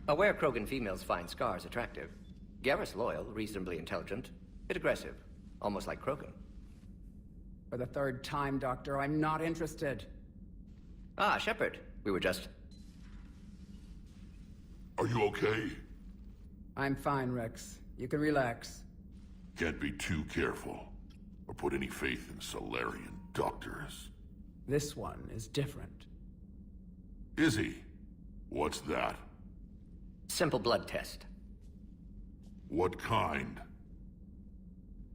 Aware Krogan females find scars attractive. Garrus loyal, reasonably intelligent, bit aggressive, almost like Krogan. For the third time, Doctor, I'm not interested. Ah, Shepard. We were just... Are you okay? I'm fine, Rex. You can relax. Can't be too careful, or put any faith in Solarian doctors. This one is different. Is he? What's that? Simple blood test. What kind?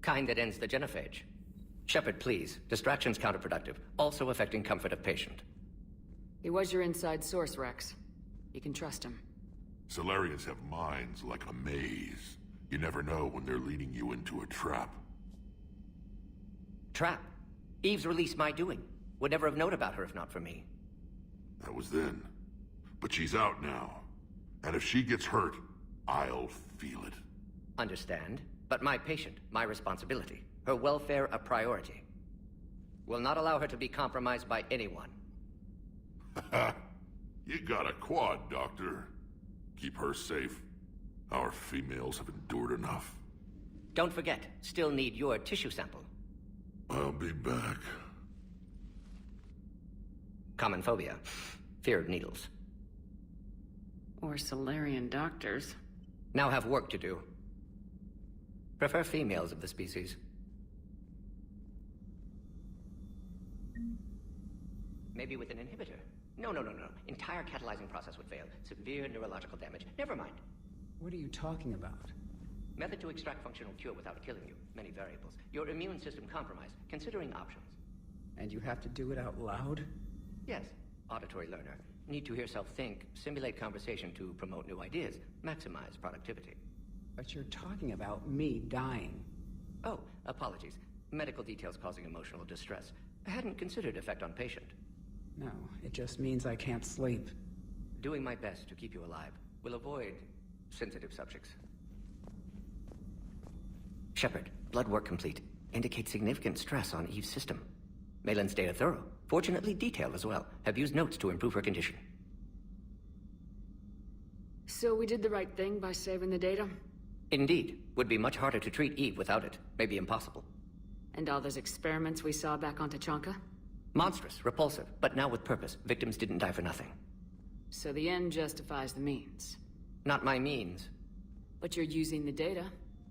Kind that ends the genophage. Shepard, please. Distraction's counterproductive, also affecting comfort of patient. He was your inside source, Rex. You can trust him. Solarians have minds like a maze. You never know when they're leading you into a trap. Trap? Eve's release my doing. Would never have known about her if not for me. That was then. But she's out now. And if she gets hurt, I'll feel it. Understand. But my patient, my responsibility. Her welfare a priority. Will not allow her to be compromised by anyone. You got a quad, Doctor. Keep her safe. Our females have endured enough. Don't forget, still need your tissue sample. I'll be back. Common phobia. Fear of needles. Or Solarian doctors. Now have work to do. Prefer females of the species. Maybe with an inhibitor. No. Entire catalyzing process would fail. Severe neurological damage. Never mind. What are you talking about? Method to extract functional cure without killing you. Many variables. Your immune system compromised. Considering options. And you have to do it out loud? Yes. Auditory learner. Need to hear self think, simulate conversation to promote new ideas, maximize productivity. But you're talking about me dying. Oh, apologies. Medical details causing emotional distress. I hadn't considered effect on patient. No, it just means I can't sleep. Doing my best to keep you alive. Will avoid sensitive subjects. Shepard, blood work complete. Indicates significant stress on Eve's system. Malin's data thorough. Fortunately detailed as well. Have used notes to improve her condition. So we did the right thing by saving the data? Indeed. Would be much harder to treat Eve without it. Maybe impossible. And all those experiments we saw back on Tachanka? Monstrous, repulsive, but now with purpose. Victims didn't die for nothing. So the end justifies the means. Not my means. But you're using the data,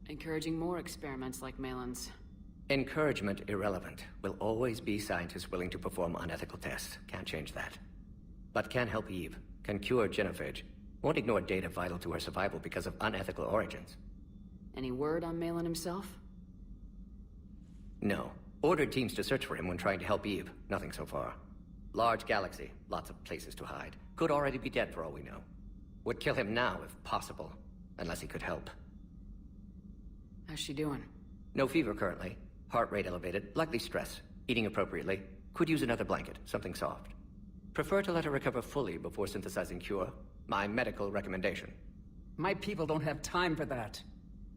encouraging more experiments like Malin's. Encouragement irrelevant. Will always be scientists willing to perform unethical tests. Can't change that. But can help Eve. Can cure genophage. Won't ignore data vital to her survival because of unethical origins. Any word on Malin himself? No. Ordered teams to search for him when trying to help Eve. Nothing so far. Large galaxy. Lots of places to hide. Could already be dead for all we know. Would kill him now if possible. Unless he could help. How's she doing? No fever currently. Heart rate elevated. Likely stress. Eating appropriately. Could use another blanket. Something soft. Prefer to let her recover fully before synthesizing cure. My medical recommendation. My people don't have time for that.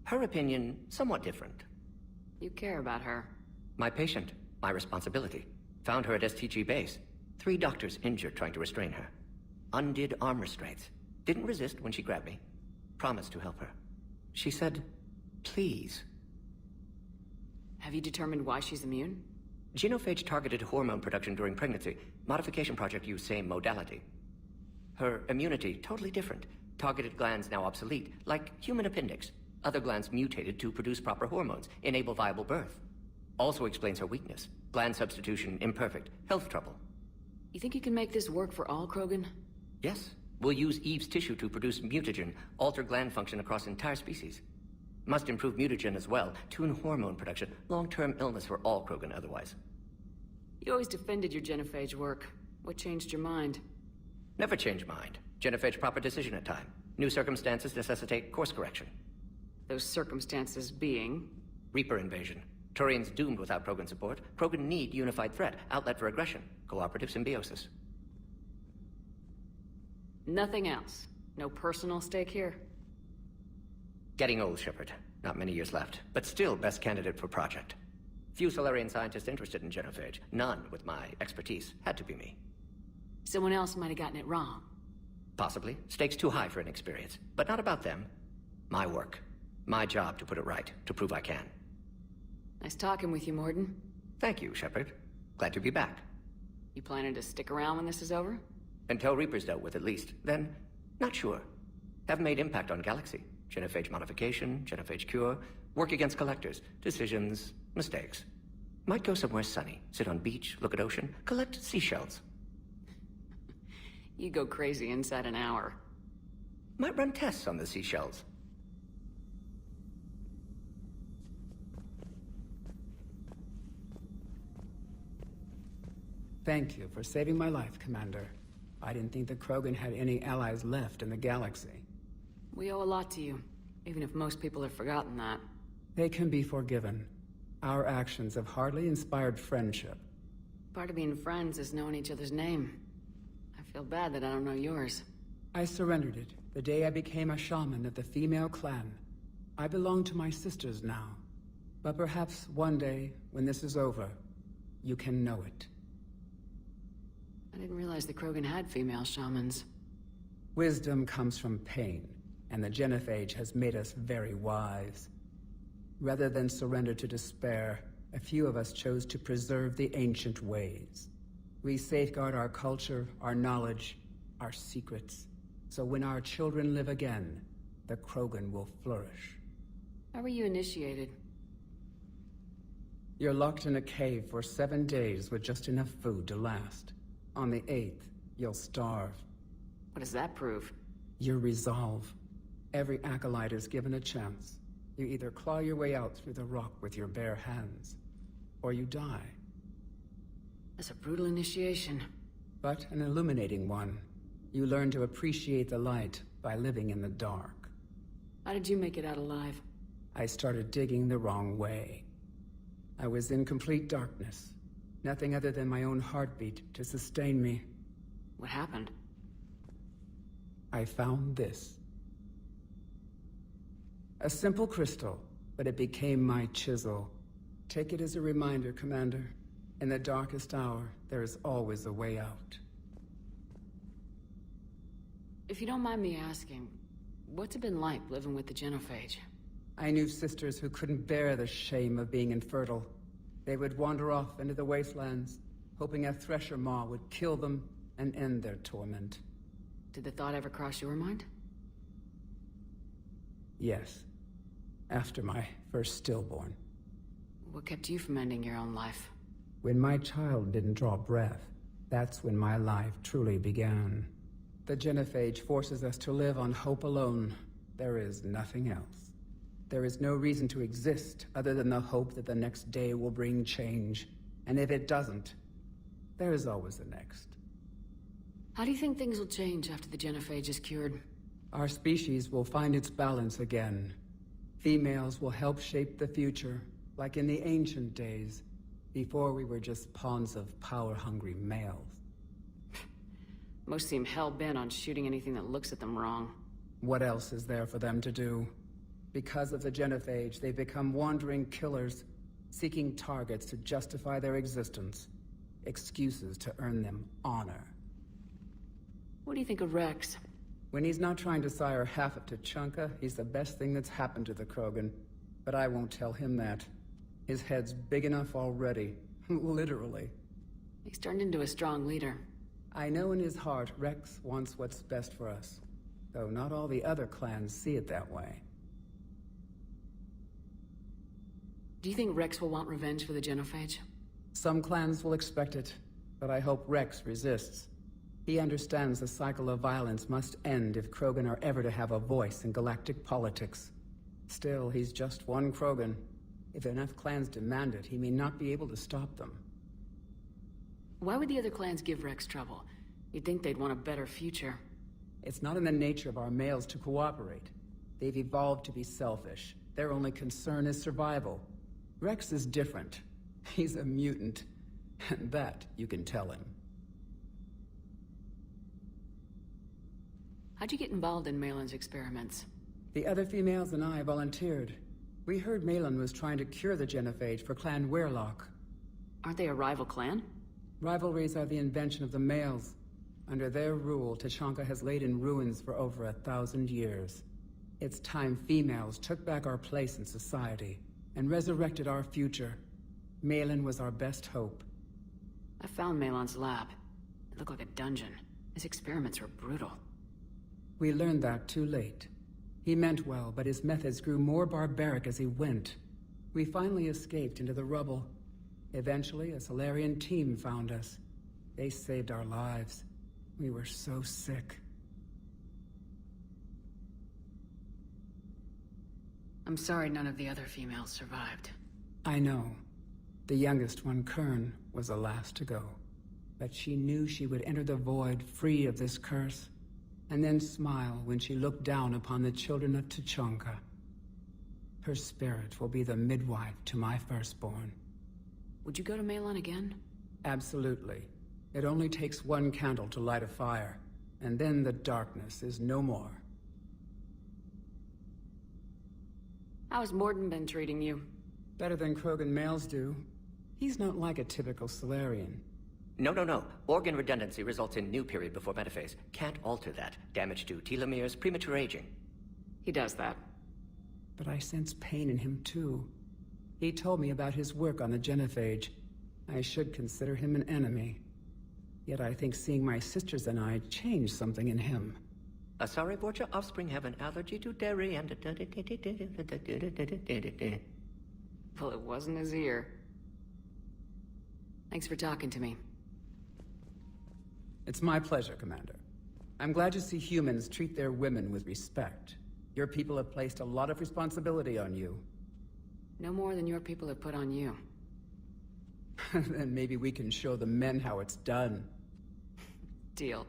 Her opinion, somewhat different. You care about her. My patient. My responsibility. Found her at STG base. 3 doctors injured trying to restrain her. Undid arm restraints. Didn't resist when she grabbed me. Promised to help her. She said, please. Have you determined why she's immune? Genophage targeted hormone production during pregnancy. Modification project used same modality. Her immunity, totally different. Targeted glands now obsolete, like human appendix. Other glands mutated to produce proper hormones, enable viable birth. Also explains her weakness. Gland substitution imperfect. Health trouble. You think you can make this work for all Krogan? Yes. We'll use Eve's tissue to produce mutagen, alter gland function across entire species. Must improve mutagen as well, tune hormone production. Long-term illness for all Krogan otherwise. You always defended your genophage work. What changed your mind? Never change mind. Genophage proper decision at time. New circumstances necessitate course correction. Those circumstances being? Reaper invasion. Turians doomed without Krogan support. Krogan need unified threat, outlet for aggression. Cooperative symbiosis. Nothing else? No personal stake here? Getting old, Shepard. Not many years left, but still best candidate for project. Few Solarian scientists interested in genophage. None with my expertise. Had to be me. Someone else might have gotten it wrong. Possibly. Stakes too high for inexperience. But not about them. My work. My job to put it right, to prove I can. Nice talking with you, Mordin. Thank you, Shepard. Glad to be back. You planning to stick around when this is over? Until Reaper's dealt with, at least. Then, not sure. Have made impact on Galaxy. Genophage modification, genophage cure, work against collectors, decisions, mistakes. Might go somewhere sunny, sit on beach, look at ocean, collect seashells. You go crazy inside an hour. Might run tests on the seashells. Thank you for saving my life, Commander. I didn't think the Krogan had any allies left in the galaxy. We owe a lot to you, even if most people have forgotten that. They can be forgiven. Our actions have hardly inspired friendship. Part of being friends is knowing each other's name. I feel bad that I don't know yours. I surrendered it the day I became a shaman of the female clan. I belong to my sisters now. But perhaps one day, when this is over, you can know it. I didn't realize the Krogan had female shamans. Wisdom comes from pain, and the genophage has made us very wise. Rather than surrender to despair, a few of us chose to preserve the ancient ways. We safeguard our culture, our knowledge, our secrets. So when our children live again, the Krogan will flourish. How were you initiated? You're locked in a cave for 7 days with just enough food to last. On the 8th, you'll starve. What does that prove? Your resolve. Every acolyte is given a chance. You either claw your way out through the rock with your bare hands, or you die. That's a brutal initiation. But an illuminating one. You learn to appreciate the light by living in the dark. How did you make it out alive? I started digging the wrong way. I was in complete darkness. Nothing other than my own heartbeat to sustain me. What happened? I found this. A simple crystal, but it became my chisel. Take it as a reminder, Commander. In the darkest hour, there is always a way out. If you don't mind me asking, what's it been like living with the genophage? I knew sisters who couldn't bear the shame of being infertile. They would wander off into the wastelands, hoping a thresher maw would kill them and end their torment. Did the thought ever cross your mind? Yes. After my first stillborn. What kept you from ending your own life? When my child didn't draw breath, that's when my life truly began. The genophage forces us to live on hope alone. There is nothing else. There is no reason to exist other than the hope that the next day will bring change. And if it doesn't, there is always the next. How do you think things will change after the genophage is cured? Our species will find its balance again. Females will help shape the future, like in the ancient days, before we were just pawns of power-hungry males. Most seem hell-bent on shooting anything that looks at them wrong. What else is there for them to do? Because of the genophage, they become wandering killers, seeking targets to justify their existence. Excuses to earn them honor. What do you think of Rex? When he's not trying to sire half of Tuchanka, he's the best thing that's happened to the Krogan. But I won't tell him that. His head's big enough already. Literally. He's turned into a strong leader. I know in his heart Rex wants what's best for us. Though not all the other clans see it that way. Do you think Rex will want revenge for the genophage? Some clans will expect it, but I hope Rex resists. He understands the cycle of violence must end if Krogan are ever to have a voice in galactic politics. Still, he's just one Krogan. If enough clans demand it, he may not be able to stop them. Why would the other clans give Rex trouble? You'd think they'd want a better future. It's not in the nature of our males to cooperate. They've evolved to be selfish. Their only concern is survival. Rex is different. He's a mutant. And that you can tell him. How'd you get involved in Malin's experiments? The other females and I volunteered. We heard Malin was trying to cure the genophage for Clan Weirlock. Aren't they a rival clan? Rivalries are the invention of the males. Under their rule, Tuchanka has laid in ruins for over 1,000 years. It's time females took back our place in society and resurrected our future. Malin was our best hope. I found Malon's lab. It looked like a dungeon. His experiments were brutal. We learned that too late. He meant well, but his methods grew more barbaric as he went. We finally escaped into the rubble. Eventually, a Solarian team found us. They saved our lives. We were so sick. I'm sorry none of the other females survived. I know. The youngest one, Kern, was the last to go. But she knew she would enter the void free of this curse, and then smile when she looked down upon the children of Tuchanka. Her spirit will be the midwife to my firstborn. Would you go to Malon again? Absolutely. It only takes one candle to light a fire, and then the darkness is no more. How's Mordin been treating you? Better than Krogan males do. He's not like a typical Solarian. No. Organ redundancy results in new period before metaphase. Can't alter that. Damage to telomeres, premature aging. He does that. But I sense pain in him too. He told me about his work on the genophage. I should consider him an enemy. Yet I think seeing my sisters and I changed something in him. Asari Borgia offspring have an allergy to dairy and... Well, it wasn't his ear. Thanks for talking to me. It's my pleasure, Commander. I'm glad to see humans treat their women with respect. Your people have placed a lot of responsibility on you. No more than your people have put on you. Then maybe we can show the men how it's done. Deal.